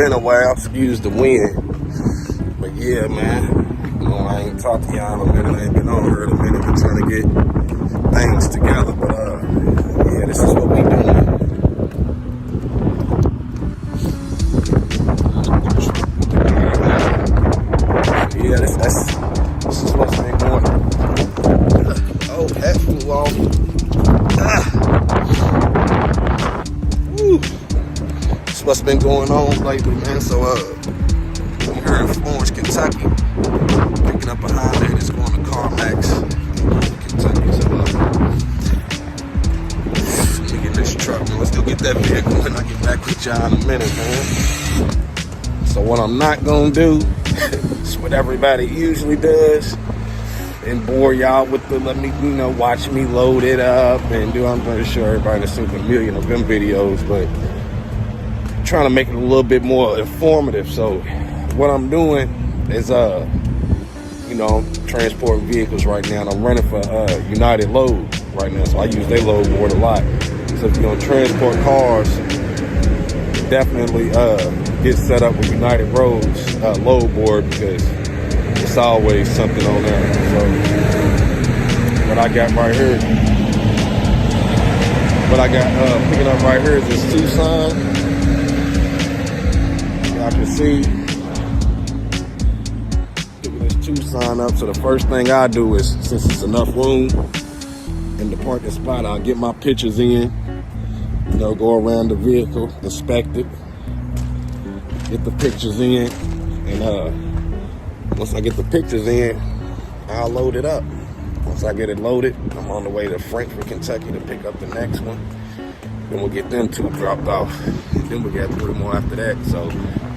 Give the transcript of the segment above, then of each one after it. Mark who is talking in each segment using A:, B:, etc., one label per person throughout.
A: been a while, excuse the wind. But yeah, man. I ain't talked to y'all in a minute. I ain't been on her in a minute. We're trying to get things together. But yeah, this is what we doing. Yeah, this is what's been going on. Oh, that flew off. Woo. This is what's been going on lately, man. So, we're here in Florence, Kentucky. Picking up a Honda that's going to CarMax, Kentucky. So, let me get this truck, man. Let's go get that vehicle when I get back with y'all in a minute, man. So, what I'm not going to do is what everybody usually does and bore y'all with the let me, watch me load it up and do. I'm pretty sure everybody has seen a million of them videos, but trying to make it a little bit more informative. So, what I'm doing is, transporting vehicles right now. And I'm running for United Load right now, so I use their load board a lot. So if you're gonna transport cars, definitely get set up with United Roads load board because it's always something on there. So what I got right here, picking up right here is this Tucson. Y'all can see. Tucson up. So the first thing I do is, since it's enough room in the parking spot, I'll get my pictures in, go around the vehicle, inspect it, get the pictures in, and once I get the pictures in, I'll load it up. Once I get it loaded, I'm on the way to Frankfort, Kentucky to pick up the next one. Then we'll get them two dropped off. And then we got 3 more after that. So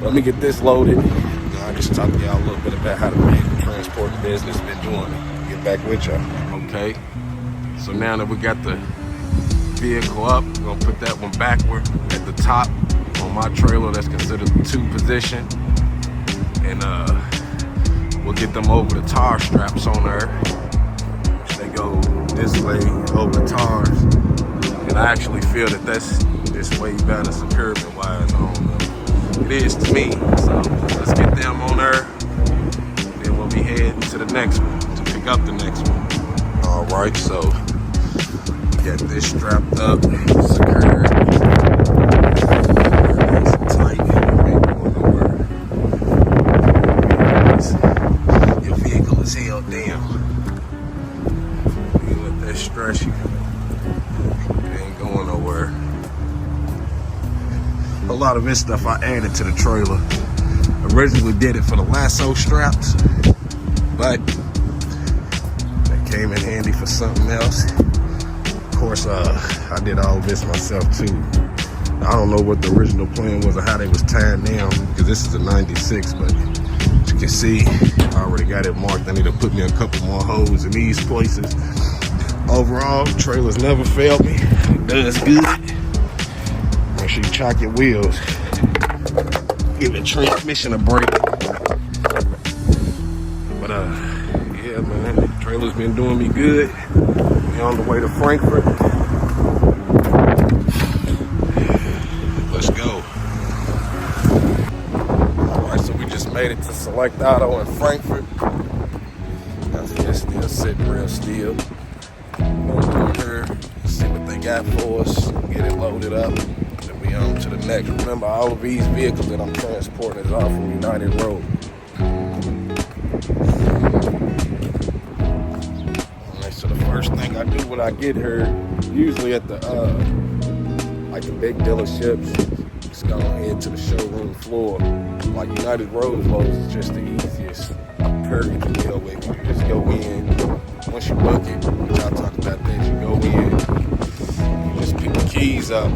A: let me get this loaded. I just talked to y'all a little bit about how the vehicle transport business been doing. Get back with y'all. Okay. So now that we got the vehicle up, we're gonna put that one backward at the top on my trailer that's considered the 2 position. And we'll get them over the tar straps on there. They go this way over the tars. And I actually feel that that's way better securement wise. I don't know. It is to me. So let's get them on there. Then we'll be heading to the next one to pick up the next one. All right, so we got this strapped up, secured. It's tight. Your vehicle is held down. You let that stress you. It ain't going nowhere. A lot of this stuff I added to the trailer. Originally did it for the lasso straps, but they came in handy for something else. Of course, I did all of this myself too. I don't know what the original plan was or how they was tying down, because this is a 96, but as you can see, I already got it marked. I need to put me a couple more holes in these places. Overall, trailers never failed me. It does good. Make sure you chock your wheels. Give the transmission a break. But yeah, man, the trailer's been doing me good. We on the way to Frankfort. Let's go. All right, so we just made it to Select Auto in Frankfort. It's still sitting real still. Go through here, see what they got for us, get it loaded up. On to the next. Remember, all of these vehicles that I'm transporting is all from United Road. Alright, so the first thing I do when I get here, usually at the like the big dealerships, just go ahead to the showroom floor. Like United Road loads is just the easiest period to deal with. You just go in, once you book it, which I'll talk about that, you go in, you just pick the keys up.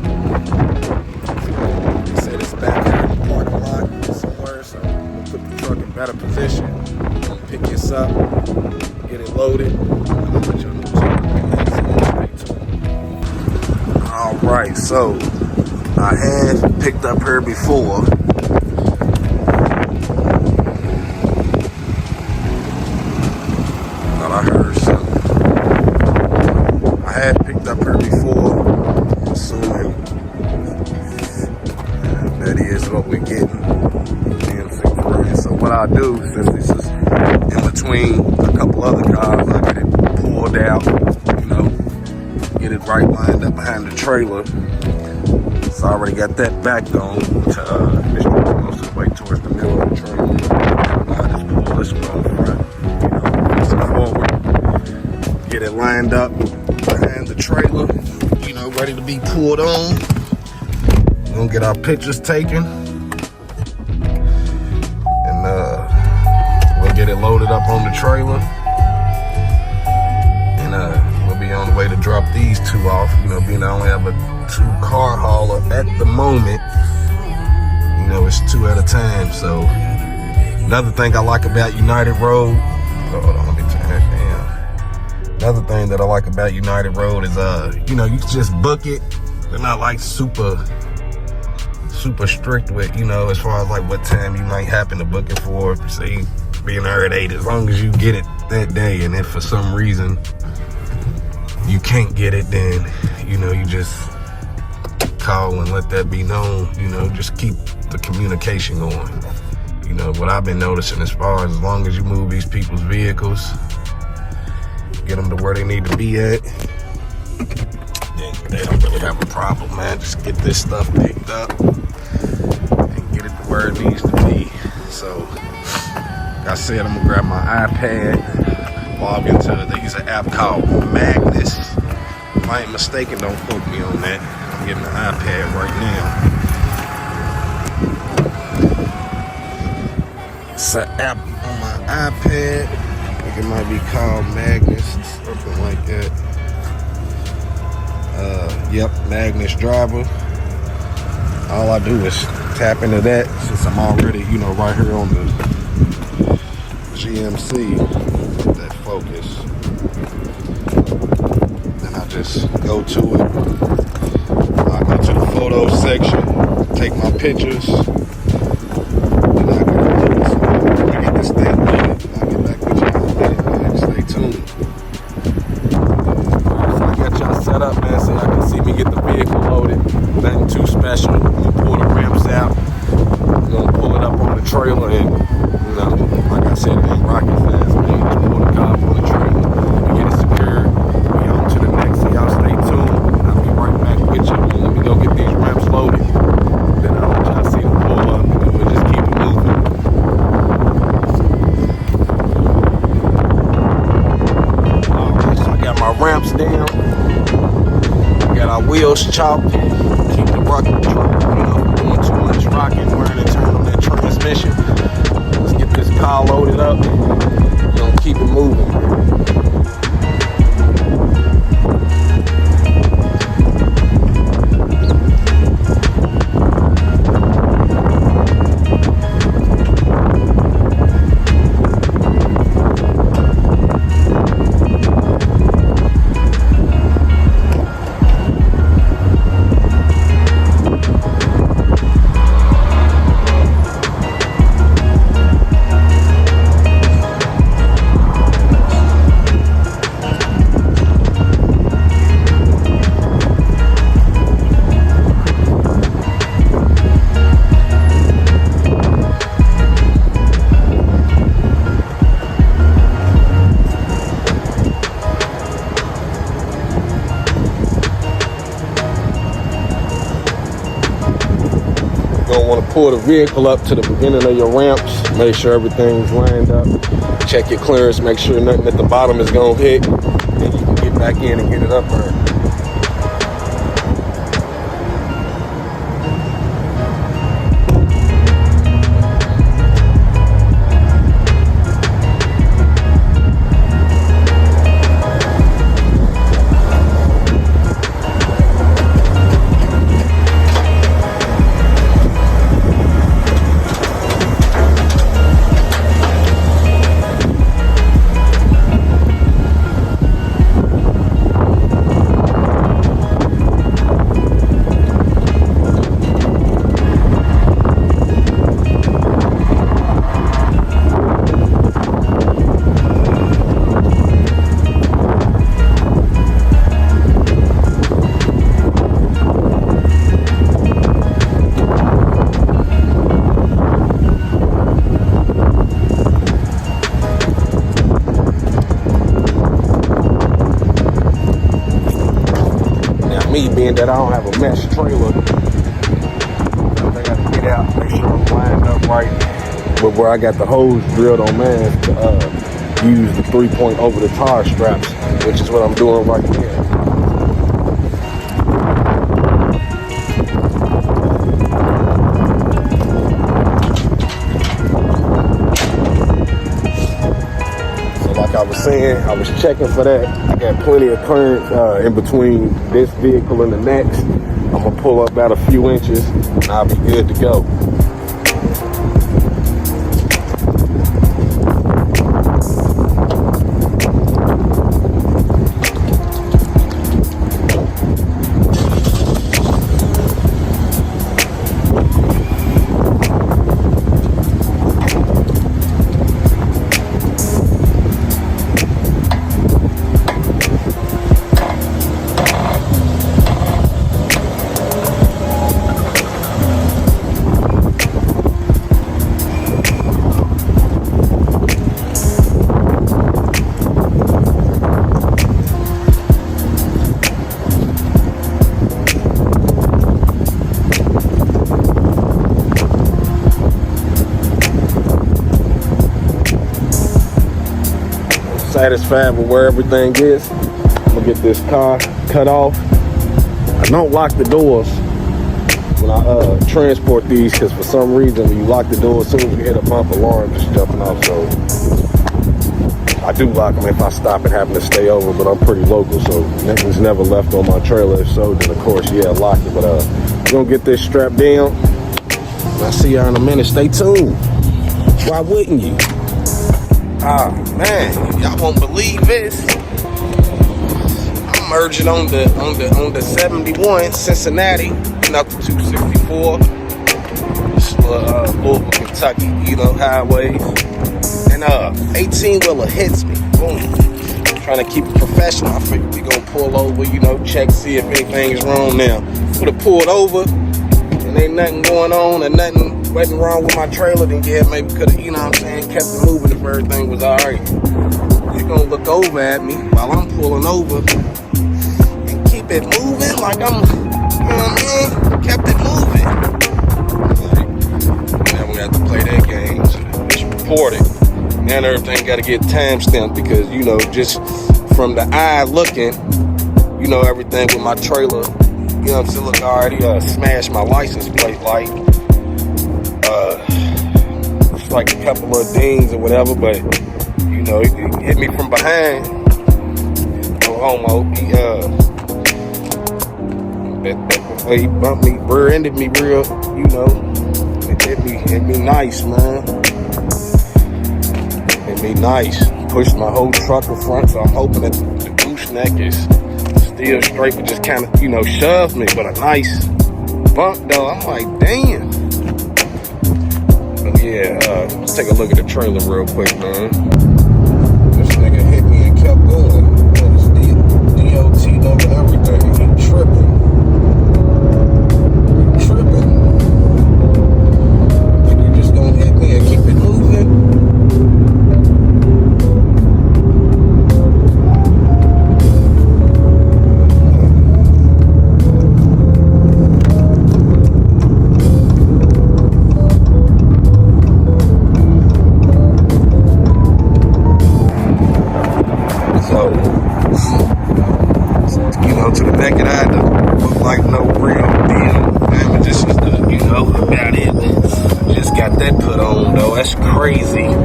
A: They said it's back here in the parking lot somewhere, so we'll put the truck in better position. We'll pick this up, get it loaded, and I'll let you know. Alright, so I had picked up here before. Thought I heard something. I had picked up here before, assuming that is what we're getting. I do, since this is in between a couple other cars, I get it pulled out, you know, get it right lined up behind the trailer. So I already got that backed on to this goes to the way towards the middle of the trailer. Now I just pull this one on the front, you know, face it forward, get it lined up behind the trailer, you know, ready to be pulled on. We're gonna get our pictures taken, and we'll get it loaded up on the trailer, and we'll be on the way to drop these two off. You know, being I only have a 2-car hauler at the moment, you know, it's 2 at a time. So another thing I like about United Road, hold on, let me turn that down. Another thing that I like about United Road is, you know, you can just book it. They're not like super strict with, you know, as far as like what time you might happen to book it for. Say being there at 8, as long as you get it that day, and if for some reason you can't get it, then, you know, you just call and let that be known. You know, just keep the communication going. You know, what I've been noticing, as far as long as you move these people's vehicles, get them to where they need to be at, then they don't really have a problem, man. Just get this stuff picked up and get it to where it needs to be. So, like I said, I'm gonna grab my iPad, log into they use an app called Magnus. If I ain't mistaken, don't quote me on that. I'm getting the iPad right now. It's an app on my iPad. I think it might be called Magnus, something like that. Yep, Magnus Driver. All I do is tap into that, since I'm already, you know, right here on the GMC, that Focus. Then I just go to it. I go to the photo section, take my pictures. Then I get this thing loaded. I'll get back with y'all later, man. Stay tuned. So I got y'all set up, man, so y'all can see me get the vehicle loaded. Nothing too special. I'm gonna pull the ramps out. I'm gonna pull it up on the trailer, and, you know, like I said, it ain't rocket science, man. Just pull the car up on the trailer, get it secured, we on to the next. So y'all stay tuned. I'll be right back with you. Let me go get these ramps loaded. Then I'll let y'all see them pull up, and then we'll just keep it moving. Alright, so I got my ramps down. Got our wheels chopped. Keep the rocket truck, you know, doing too much rocking, wearing and turn on that transmission. Let's get this car loaded up. We're gonna keep it moving. Want to pull the vehicle up to the beginning of your ramps, make sure everything's lined up, check your clearance, make sure nothing at the bottom is gonna hit, then you can get back in and get it up there. being that I don't have a mesh trailer, I gotta get out, make sure I'm lined up right with where I got the hose drilled on mine to use the 3-point over the tar straps, which is what I'm doing right here. I was saying, I was checking for that. I got plenty of clearance in between this vehicle and the next. I'm gonna pull up about a few inches and I'll be good to go. Satisfied with where everything is. I'm gonna get this car cut off. I don't lock the doors when I transport these, because for some reason when you lock the door, as soon as you hit a bump, alarm just jumping off. So I do lock them if I stop and happen to stay over, but I'm pretty local, so nothing's never left on my trailer. If so, then of course, yeah, lock it. But we're gonna get this strapped down. I'll see y'all in a minute. Stay tuned. Why wouldn't you? Ah, man, y'all won't believe this. I'm merging on the 71 Cincinnati, not the 264. Louisville, Kentucky, highways. And 18-wheeler hits me. Boom. Trying to keep it professional. I figured we gonna pull over, check, see if anything is wrong now. Would have pulled over and ain't nothing going on and nothing wasn't wrong with my trailer, then yeah, maybe could have, kept it moving if everything was alright. You're gonna look over at me while I'm pulling over and keep it moving like I'm, kept it moving. Now we have to play that game. So it's reported. Now everything gotta get time stamped because, just from the eye looking, everything with my trailer, look, I already smashed my license plate light. It's like a couple of dings or whatever, but it hit me from behind. No homo. He bumped me, rear-ended me real, it hit me nice, man. Hit me nice. Pushed my whole truck in front, so I'm hoping that the gooseneck is still straight, but just kind of, shoved me, but a nice bump though. I'm like, damn. Yeah, let's take a look at the trailer real quick, man. This nigga hit me and kept going. It's DOT over everything. He tripping. Like you just gonna hit me and keep it moving? To the naked eye, to look like no real deal. Man, this is about it. Just got that put on though. That's crazy. I'm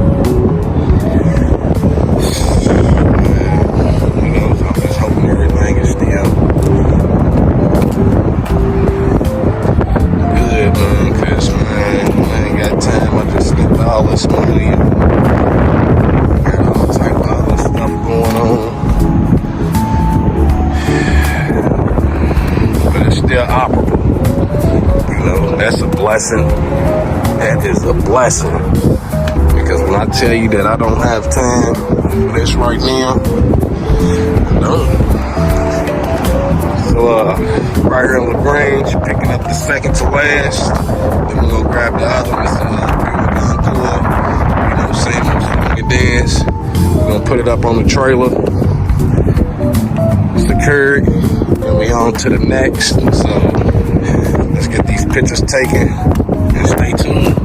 A: just hoping everything is still good, man. Cause I ain't got time. I just spent all this money and got all type of other stuff going on. Still operable. That's a blessing. That is a blessing. Because when I tell you that I don't have time for this right now, I don't. So, right here in LaGrange, picking up the second to last. Then we're gonna grab the other one. Same old dance. We're gonna put it up on the trailer, secured. We on to the next. So let's get these pictures taken and stay tuned.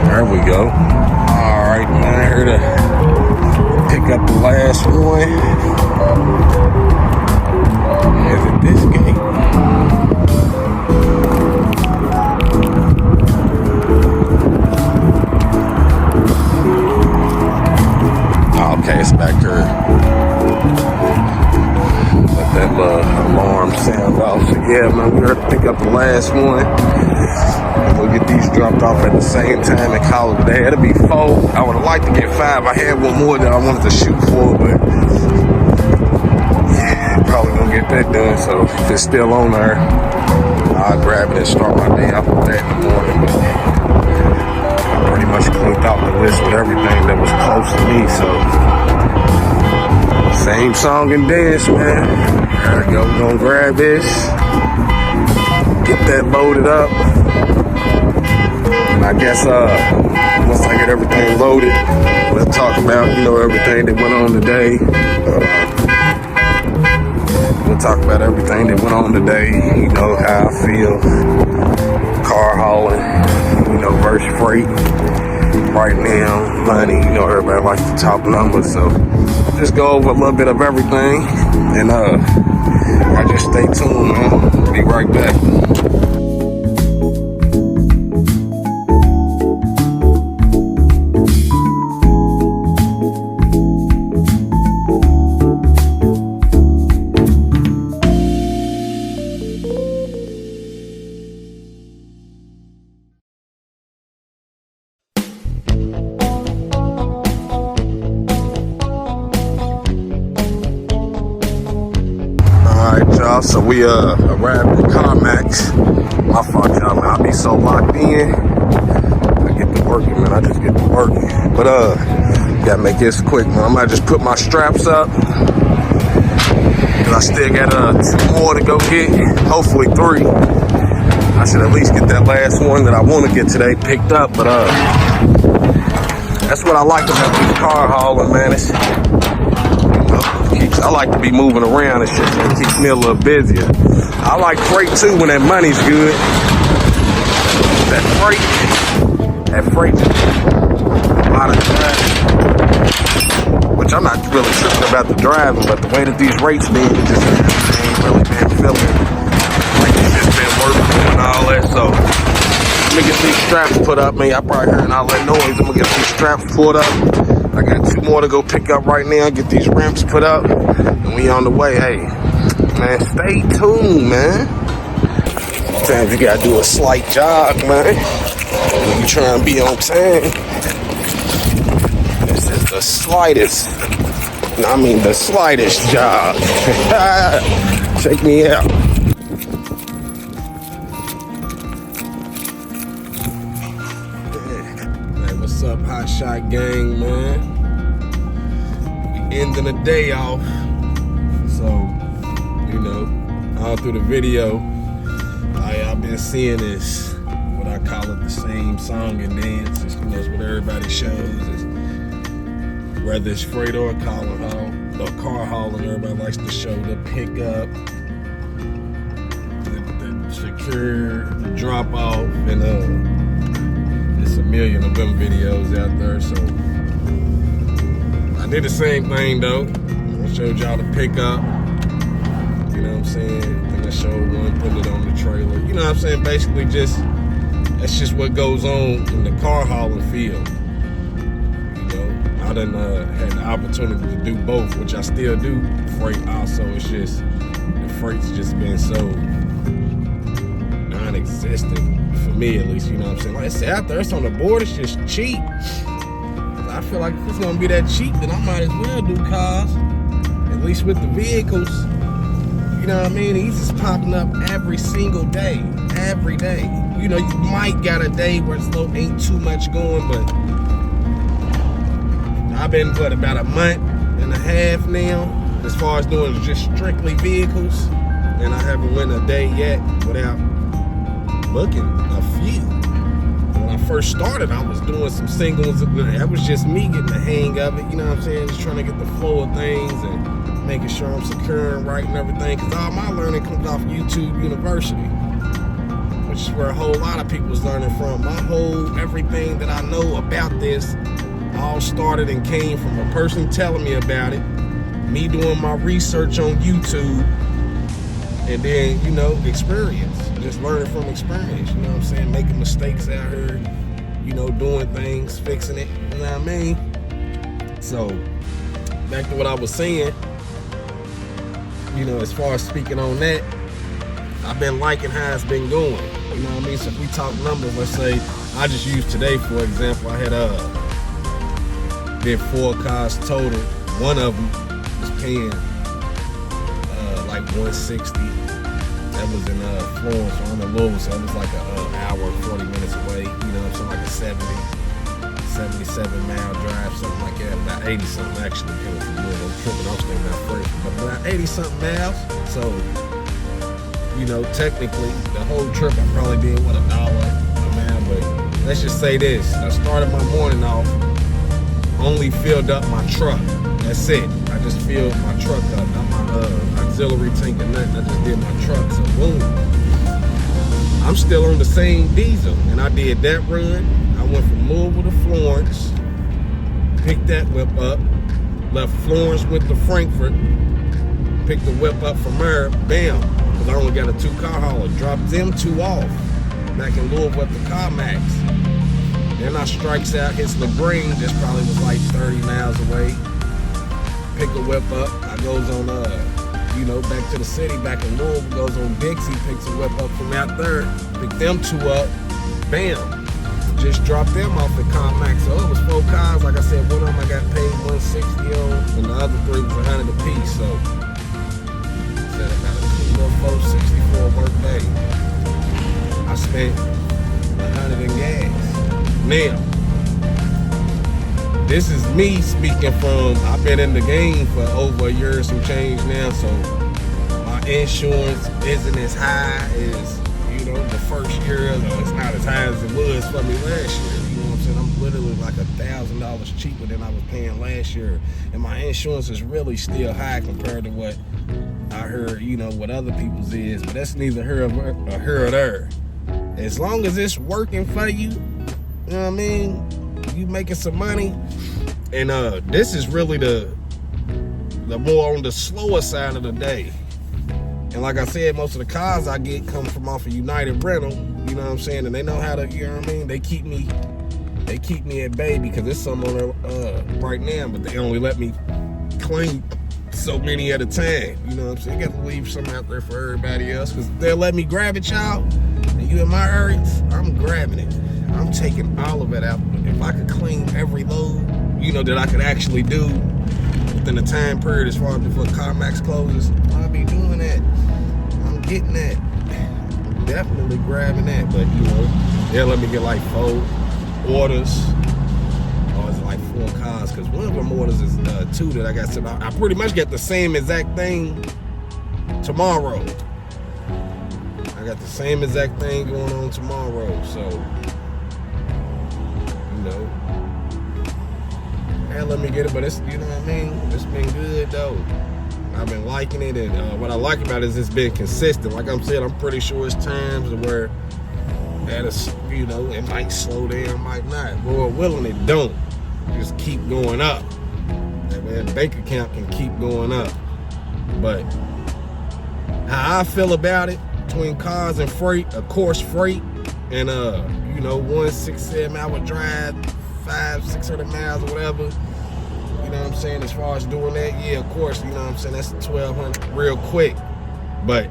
A: There we go. All right, man. Here to pick up the last one. Is it this gate? Oh, okay, it's back here. Let that alarm sound off. So yeah, man, we're here to pick up the last one. We'll get these dropped off at the same time and call it a day. It'll be 4. I would have liked to get 5. I had one more that I wanted to shoot for, but yeah, probably gonna get that done. So if it's still on there, I'll grab it and start my day off with that in the morning. But I pretty much clicked off the list with everything that was close to me. So same song and dance, man. There we go. We're gonna grab this, get that loaded up. And I guess once I get everything loaded, we'll talk about, everything that went on today. We'll talk about everything that went on today, how I feel. Car hauling, versus freight. Right now, money, everybody likes to talk numbers, so just go over a little bit of everything. And I just stay tuned, man. Be right back. So we arrived at CarMax. My fault, y'all, man. I be so locked in. I get to working, man. I just get to working. But gotta make this quick, man. I might just put my straps up. Cause I still got 2 more to go get. Hopefully 3. I should at least get that last one that I want to get today picked up. But that's what I like about this car hauling, man. I like to be moving around and shit, so it keeps me a little busier. I like freight too when that money's good. That freight, a lot of driving. Which I'm not really tripping about the driving, but the way that these rates been, it just ain't really been feeling like it's just been working and all that. So let me get these straps put up. Man, I probably heard all that noise. I'm gonna get these straps pulled up. I got 2 more to go pick up right now, get these ramps put up, and we on the way. Hey, man, stay tuned, man. Sometimes you gotta do a slight jog, man, when you trying to be on time. This is the slightest, the slightest jog. Check me out. What's up, Hot Shot Gang, man? We ending the day off. So, all through the video, I've been seeing this, what I call it, the same song and dance. It's what everybody shows. Whether it's freight or car hauling, everybody likes to show the pickup, the secure, the drop off, and a million of them videos out there. So I did the same thing though. I showed y'all the pickup. You know what I'm saying? I think I showed one putting it on the trailer. You know what I'm saying? Basically that's just what goes on in the car hauling field. I done had the opportunity to do both, which I still do freight also. It's just the freight's just been so non-existent for me, at least. You know what I'm saying? Like I said, out there, it's on the board. It's just cheap. I feel like if it's gonna be that cheap, then I might as well do cars. At least with the vehicles. You know what I mean? He's just popping up every single day. Every day. You might got a day where it's ain't too much going, but I've been, about a month and a half now, as far as doing just strictly vehicles, and I haven't went a day yet without booking a few. When I first started, I was doing some singles. That was just me getting the hang of it, you know what I'm saying? Just trying to get the flow of things and making sure I'm securing right and everything, because all my learning comes off YouTube University, which is where a whole lot of people was learning from. Everything that I know about this all started and came from a person telling me about it, me doing my research on YouTube, and then, you know, experience. Just learning from experience, you know what I'm saying? Making mistakes out here, you know, doing things, fixing it, you know what I mean? So, back to what I was saying, you know, as far as speaking on that, I've been liking how it's been going. You know what I mean? So if we talk numbers, let's say, I just used today, for example, I had did 4 cars total. One of them was paying like 160. That was in Florence, so I'm in Louisville, so it was like an hour and 40 minutes away. You know what I'm saying? Like a 77 mile drive, something like that. About 80 something actually coming from Louisville. I'm tripping, I'm staying out first, but about 80 something miles. So, you know, technically, the whole trip I probably did, what, $1 a mile, but let's just say this. I started my morning off, only filled up my truck. That's it. I just filled my truck up, not my auxiliary tank or nothing. I just did my truck, so boom. I'm still on the same diesel, and I did that run. I went from Louisville to Florence, picked that whip up, left Florence, went to Frankfurt, picked the whip up from there, bam, because I only got a 2-car hauler. Dropped them 2 off back in Louisville at the CarMax. Then I strikes out, hits LaGrange, that's probably was like 30 miles away. Pick a whip up, I goes on, you know, back to the city, back in Louisville, goes on Dixie, picks a whip up from out there, pick them 2 up, bam. Just dropped them off at CarMax. So it was 4 cars, like I said, one of them I got paid $160 on, and the other 3 was $100 a piece, so I said I got a little $460 for a work day. I spent $100 in gas. Now, this is me speaking from, I've been in the game for over a year and some change now, so my insurance isn't as high as, you know, the first year, or it's not as high as it was for me last year. You know what I'm saying? I'm literally like $1,000 cheaper than I was paying last year, and my insurance is really still high compared to what I heard, you know, what other people's is, but that's neither here or there. As long as it's working for you, you know what I mean? You making some money, and this is really the more on the slower side of the day. And like I said, most of the cars I get come from off of United Rental, you know what I'm saying? And they know how to, you know what I mean? They keep me at bay, because there's some on there right now, but they only let me claim so many at a time. You know what I'm saying? You got to leave some out there for everybody else, because they'll let me grab it, y'all. And you in my areas, I'm grabbing it. I'm taking all of it out. If I could clean every load, you know, that I could actually do within the time period as far as before CarMax closes, I'll be doing that. I'm getting that. I'm definitely grabbing that. But, you know, they'll let me get like 4 orders. Or is it like 4 cars? Because one of them orders is 2 that I got set out. I pretty much get the same exact thing tomorrow. I got the same exact thing going on tomorrow. So, you know, let me get it, but it's, you know what I mean, it's been good though. I've been liking it, and what I like about it is it's been consistent. Like I'm saying, I'm pretty sure it's times where that is, you know, it might slow down, might not. Lord willing, it don't. Just keep going up. That man, bank account can keep going up. But how I feel about it, between cars and freight, of course, freight, and you know, 167 hour drive, 500-600 miles or whatever, you know what I'm saying, as far as doing that, yeah, of course, you know what I'm saying, that's 1,200 real quick. But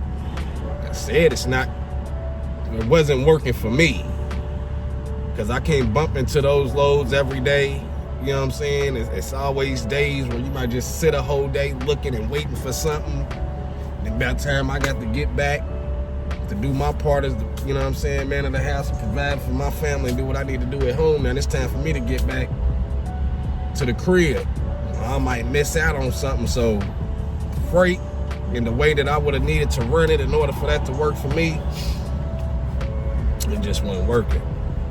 A: like I said, it wasn't working for me, because I can't bump into those loads every day. You know what I'm saying? It's always days where you might just sit a whole day looking and waiting for something, and by the time I got to get back to do my part as the, you know what I'm saying, man of the house, and provide for my family and do what I need to do at home, now it's time for me to get back to the crib. I might miss out on something. So freight, in the way that I would have needed to run it in order for that to work for me, it just wasn't working.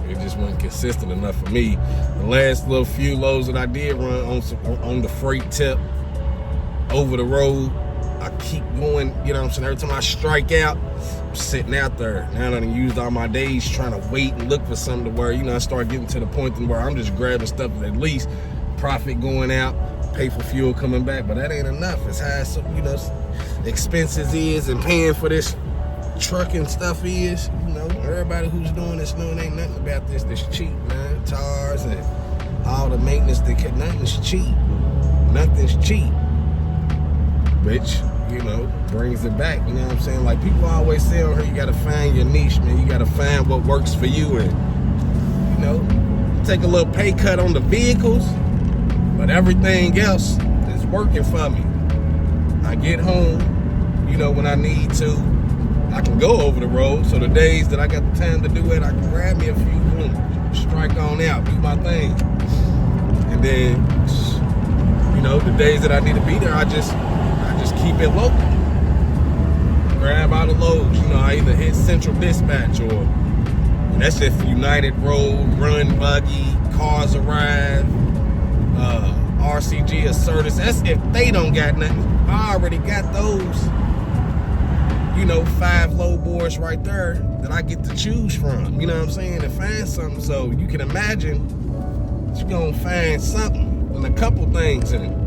A: It just wasn't consistent enough for me. The last little few loads that I did run on the freight tip over the road. I keep going, you know what I'm saying? Every time I strike out, I'm sitting out there. Now I done used all my days trying to wait and look for something to where, you know, I start getting to the point where I'm just grabbing stuff that at least profit going out, pay for fuel coming back, but that ain't enough. It's how, you know, expenses is and paying for this trucking stuff is. You know, everybody who's doing this knowing ain't nothing about this that's cheap, man. Tires and all the maintenance, nothing's cheap. Nothing's cheap. Which, you know, brings it back. You know what I'm saying? Like people always say on here, you gotta find your niche, man. You gotta find what works for you, and you know, take a little pay cut on the vehicles, but everything else is working for me. I get home, you know, when I need to, I can go over the road. So the days that I got the time to do it, I can grab me a few, boom, strike on out, do my thing. And then, you know, the days that I need to be there, I just keep it local. Grab out of loads. You know, I either hit Central Dispatch or, and that's if United Road, Run Buggy, Cars Arrive, RCG Assertus. That's if they don't got nothing. I already got those, you know, 5 low boards right there that I get to choose from. You know what I'm saying? To find something. So you can imagine you're gonna find something and a couple things in it.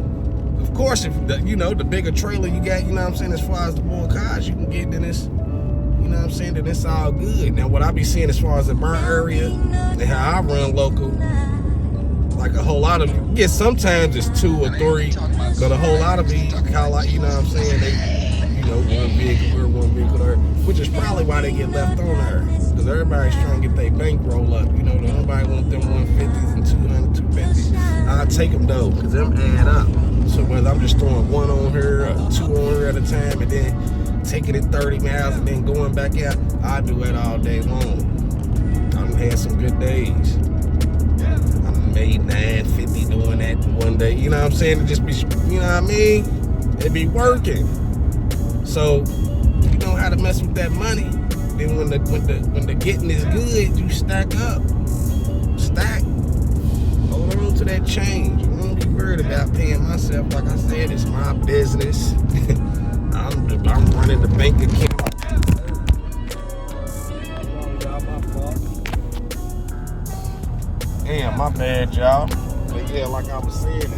A: Of course, if you know, the bigger trailer you got, you know what I'm saying, as far as the more cars you can get, then it's, you know what I'm saying, then it's all good. Now, what I be seeing as far as the burn area and how I run local, like a whole lot of, yeah, sometimes it's 2 or 3, but a whole lot of these call out, you know what I'm saying, they, you know, one vehicle here, one vehicle there, which is probably why they get left on there, because everybody's trying to get their bankroll up. You know, nobody want them 150s and 200, 250s. I'll take them though, because them add up. So whether I'm just throwing 1 on here or 2 on here at a time and then taking it 30 miles and then going back out, I do it all day long. I've had some good days. I made $950 doing that one day. You know what I'm saying? It just be, you know what I mean? It be working. So you know how to mess with that money. Then when the getting is good, you stack up. Stack. Hold on to that change. Don't be worried about paying myself. Like I said, it's my business. I'm running the bank account. Damn, my bad, y'all. But yeah, like I was saying,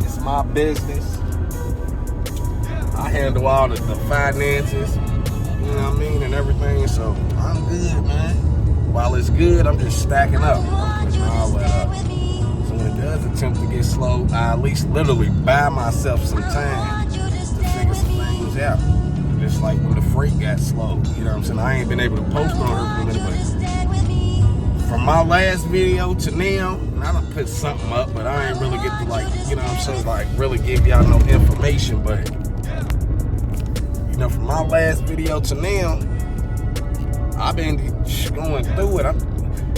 A: it's my business. I handle all the finances, you know what I mean, and everything. So I'm good, man. While it's good, I'm just stacking up. I'm putting all that up. So when it does attempt to get slow, I at least literally buy myself some time to figure some things out. Just like when the freight got slow, you know what I'm saying? I ain't been able to post on her for a minute, but from my last video to now, and I done put something up, but I ain't really get to, like, you know what I'm saying, like really give y'all no information. But you know, from my last video to now, I've been going through it. I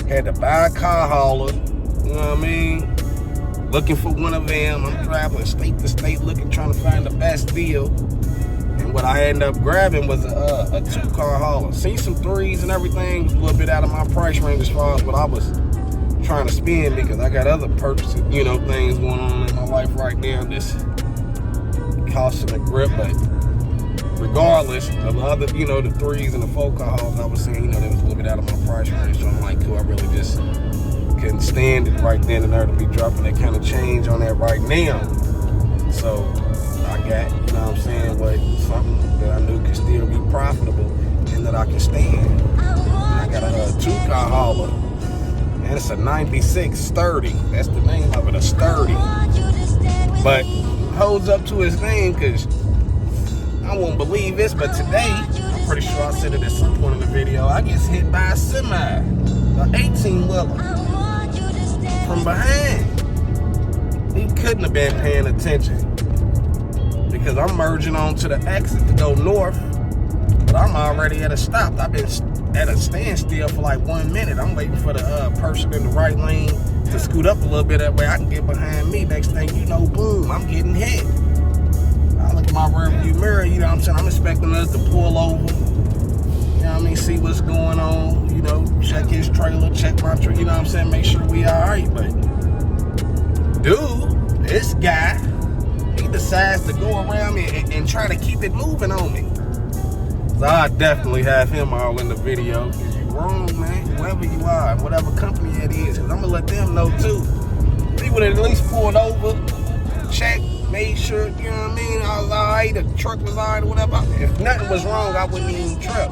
A: had to buy a car hauler, you know what I mean? Looking for one of them. I'm traveling state to state looking, trying to find the best deal. And what I ended up grabbing was a 2-car hauler. Seen some 3s and everything. Was a little bit out of my price range as far as what I was trying to spend, because I got other purchases, you know, things going on in my life right now. This costing a grip, but regardless of the other, you know, the 3s and the 4-car haulers I was seeing, you know, they was a little bit out of my price range. So I'm like, cool, I really just couldn't stand it right then and there to be dropping that kind of change on that right now. So I got, you know what I'm saying, what, something that I knew could still be profitable and that I can stand. I got a 2-car hauler, and it's a 96 Sturdy. That's the name of it, a Sturdy. But holds up to his name, because I won't believe this, but today, I'm pretty sure I said it at some point in the video, I get hit by a semi, an 18-wheeler, from behind. He couldn't have been paying attention, because I'm merging onto the exit to go north, but I'm already at a stop. I've been at a standstill for like 1 minute. I'm waiting for the person in the right lane to scoot up a little bit, that way I can get behind me. Next thing you know, boom, I'm getting hit. I look at my rearview mirror, you know what I'm saying, I'm expecting us to pull over, you know what I mean, see what's going on, you know, check his trailer, check my trailer, you know what I'm saying, make sure we all right. But dude, this guy he decides to go around me and try to keep it moving on me. So I definitely have him all in the video. You wrong, man. Whoever you are, whatever company it is, because I'm gonna let them know too. He would have at least pulled over, checked, made sure, you know what I mean, I was alright, the truck was alright or whatever. If nothing was wrong, I wouldn't even trip.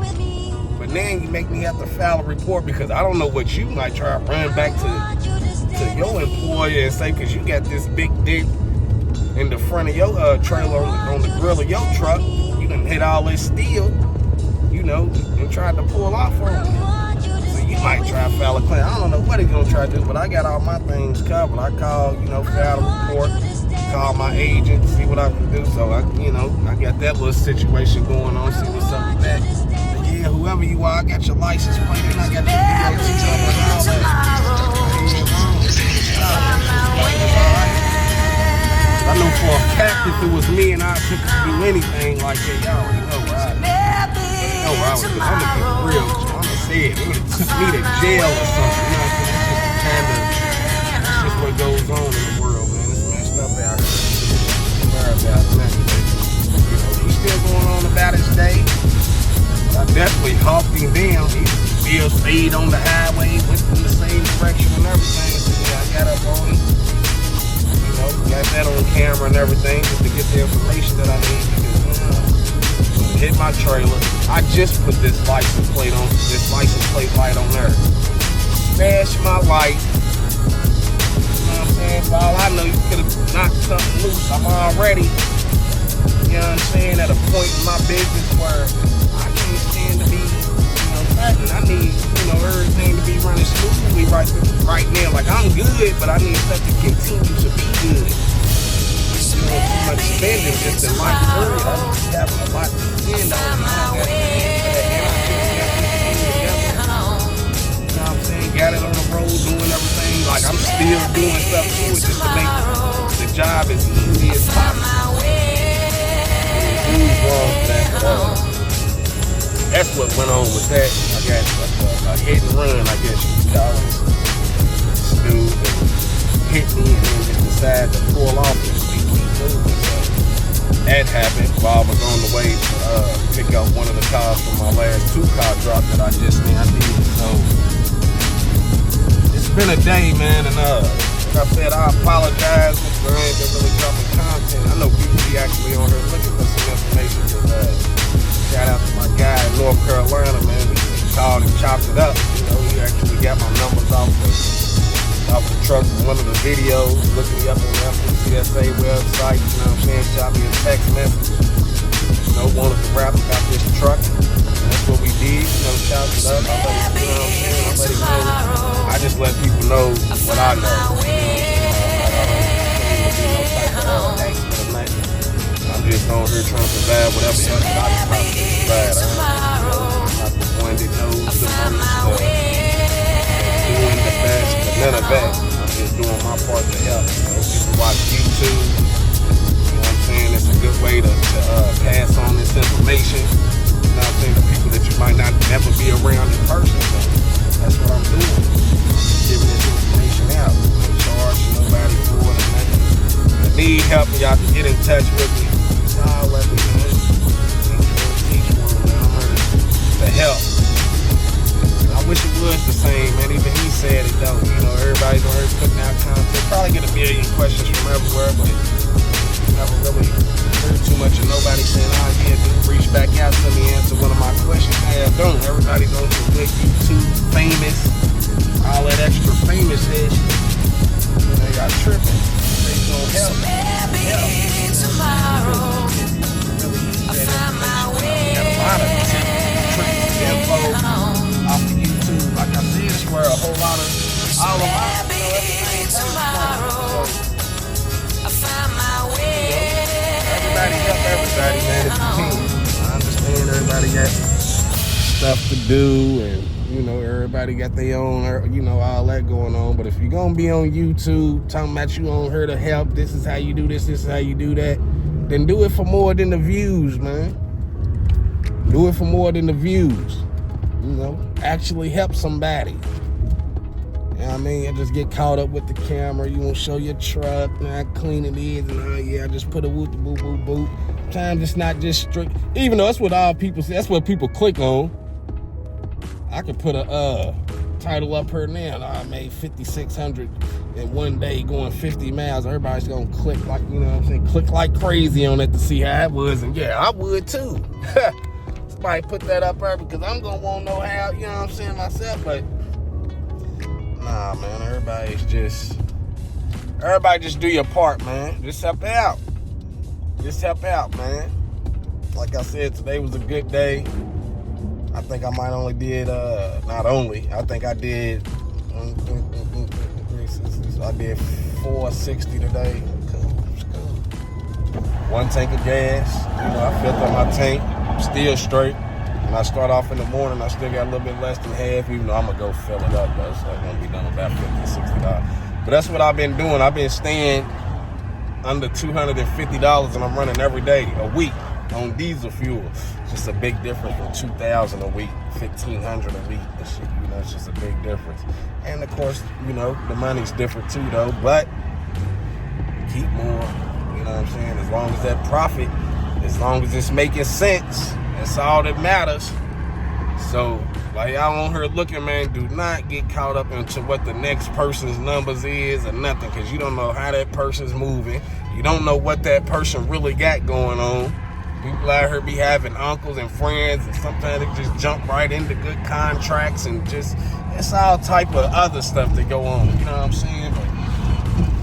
A: But then you make me have to file a report because I don't know what you might try to run back to your employer and say, because you got this big dick in the front of your trailer on the grill of your truck. You done hit all this steel, you know, and tried to pull off on me. So you might try to file a claim. I don't know what he's gonna try to do, but I got all my things covered. I call, you know, file a report, call my agent, see what I can do. So I, you know, I got that little situation going on, see what's up with that. But yeah, whoever you are, I got your license plate and I got your DOT number and all that. I know for a fact if it was me and I took to do anything like that, y'all already know where I was. I'm gonna be real. I'm gonna say it. It would have took me to jail or something. You know what I'm saying? That's just what goes on in the world, man. It's messed up out here. You know, he's still going on about his day. I definitely hawked him down. He still stayed on the highway, went in the same direction and everything. So yeah, I got up on him. Got that on camera and everything just to get the information that I need because hit my trailer. I just put this license plate light on there. Smash my light. You know what I'm saying? For all I know, you could have knocked something loose. I'm already, you know what I'm saying, at a point in my business where I can't stand to be, you know, threatened. I need, you know, everything to be running smoothly right now. Like, I'm good, but I need stuff to continue to be good. You know, too much spending just in my career. I don't be having a lot to spend on. You know what I'm saying? Got it on the road, doing everything. Like, I'm still doing stuff to it just to make the job as easy as possible. Who's wrong for that? That's what went on with that. I got a hit and run, I guess you could call it. Dude hit me and then just decided to pull off and keep moving. So that happened while I was on the way to pick up one of the cars from my last 2-car drop that I did. So it's been a day, man, and like I said, I apologize if I ain't been really dropping content. I know people be actually on here looking for some information. Shout out to my guy in North Carolina, man. He called and chopped it up. You know, he actually got my numbers off the truck from one of the videos. Looked me up on the FMCSA website. You know what I'm saying? Shot me a text message. You know, wanted to rap about this truck. And that's what we did. You know, chopped it up. I let it know. I just let people know what I know. I'm just on here trying to provide whatever else that I can possibly provide. I'm not the one that knows the most stuff. Doing the best, but none of that. I'm just doing my part to help. You know, people watch YouTube. You know what I'm saying? It's a good way to pass on this information. You know what I'm saying? To people that you might not never be around in person. So that's what I'm doing. Giving this information out. I'm charging nobody for it or nothing. If you need help, y'all can get in touch with me. Let me know. Each one, man. I'm ready to help. I wish it was the same, man. Even he said it though. You know, everybody's on here putting out content. Probably get a million questions from everywhere, but never really heard too much of nobody saying, "Oh yeah, dude, reach back out to me, answer one of my questions." Yeah, don't. Everybody's on some good YouTube, famous, all that extra famous shit. You know, y'all tripping. They gonna help. Tomorrow, I find my way. Got a lot of info off of YouTube. Like I said, it's where a whole lot of all of my everything tomorrow. I find my way. Everybody help everybody, man. If you can. I understand everybody got stuff to do, and you know everybody got their own, you know, all that going on. But if you're gonna be on YouTube talking about you on here to help, this is how you do this, this is how you do that, then do it for more than the views, man. Do it for more than the views. You know, actually help somebody. know what I mean? I just get caught up with the camera. You won't show your truck and how clean it is, and yeah, I just put a whoop boop boop boop. Sometimes it's not just strict, even though that's what all people say, that's what people click on. I could put a title up here now. I made 5,600 in one day going 50 miles. Everybody's gonna click like, you know what I'm saying, click like crazy on it to see how it was. And yeah, I would too. Somebody put that up there because I'm gonna want to know how, you know what I'm saying, myself. But nah, man, everybody just do your part, man. Just help out. Just help out, man. Like I said, today was a good day. I think I might only did, I think I did 460 today. Cool. One tank of gas. You know, I filled up my tank. I'm still straight. When I start off in the morning, I still got a little bit less than half, even though I'm going to go fill it up, though. So I'm going to be done about $50, $60. But that's what I've been doing. I've been staying under $250, and I'm running every day, a week, on diesel fuel. Just a big difference from $2,000 a week, $1,500 a week. And shit, you know, it's just a big difference. And of course, you know, the money's different too, though. But keep more. You know what I'm saying? As long as that profit, as long as it's making sense, that's all that matters. So, like y'all on here looking, man, do not get caught up into what the next person's numbers is or nothing, because you don't know how that person's moving. You don't know what that person really got going on. People out here be having uncles and friends, and sometimes they just jump right into good contracts and just, it's all type of other stuff that go on. You know what I'm saying? But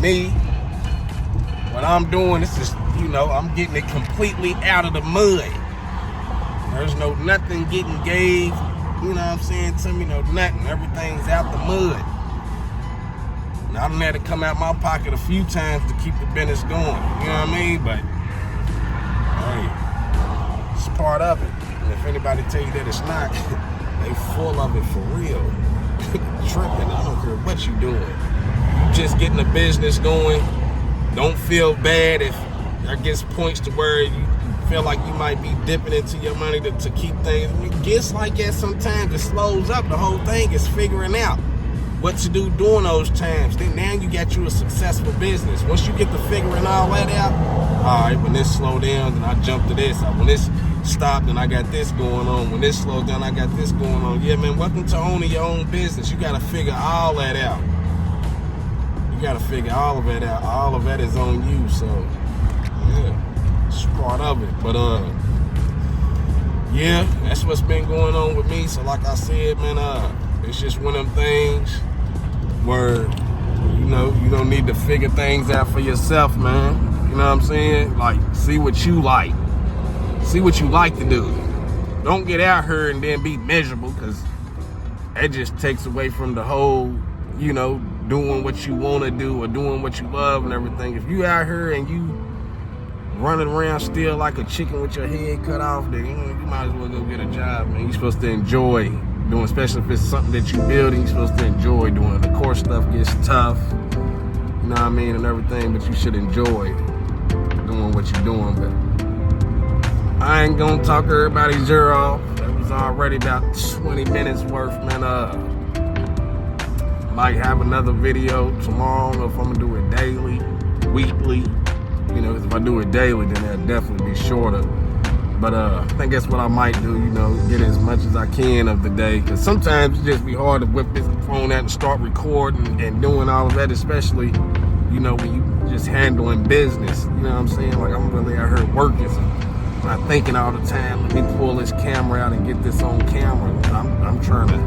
A: me, what I'm doing is just, you know, I'm getting it completely out of the mud. There's no nothing getting gave, you know what I'm saying, to me, no nothing. Everything's out the mud. And I done had to come out my pocket a few times to keep the business going. You know what I mean? But, hey, it's part of it. And if anybody tell you that it's not, they full of it for real. Tripping. I don't care what you doing. You just getting the business going. Don't feel bad if there gets points to where you feel like you might be dipping into your money to keep things. It gets like that sometimes. It slows up. The whole thing is figuring out what to do during those times. Then now you got you a successful business. Once you get to figuring all that out, all right, when this slow down, then I jump to this. When this stop, then I got this going on. When this slows down, I got this going on. Yeah, man, welcome to owning your own business. You got to figure all that out. You got to figure all of that out. All of that is on you. So, yeah, it's part of it. But, yeah, that's what's been going on with me. So, like I said, man, it's just one of them things where, you know, you don't need to figure things out for yourself, man. You know what I'm saying? Like, see what you like. See what you like to do. Don't get out here and then be miserable, because that just takes away from the whole, you know, doing what you want to do or doing what you love and everything. If you out here and you running around still like a chicken with your head cut off, then you might as well go get a job, man. You're supposed to enjoy doing, especially if it's something that you're building, you're supposed to enjoy doing. The core stuff gets tough, you know what I mean, and everything, but you should enjoy doing what you're doing. But I ain't gonna talk everybody's ear off. That was already about 20 minutes worth, man. Might have another video tomorrow. I don't know if I'm gonna do it daily, weekly. You know, 'cause if I do it daily, then it'll definitely be shorter. But I think that's what I might do, you know, get as much as I can of the day. Because sometimes it just be hard to whip this phone out and start recording and doing all of that, especially, you know, when you just handling business. You know what I'm saying? Like, I'm really out here working, so I'm not thinking all the time, let me pull this camera out and get this on camera. I'm trying to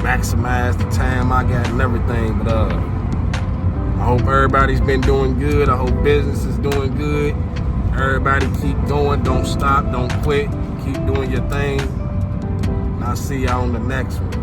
A: maximize the time I got and everything. But I hope everybody's been doing good. I hope business is doing good. Everybody keep going, don't stop, don't quit, keep doing your thing. And I'll see y'all on the next one.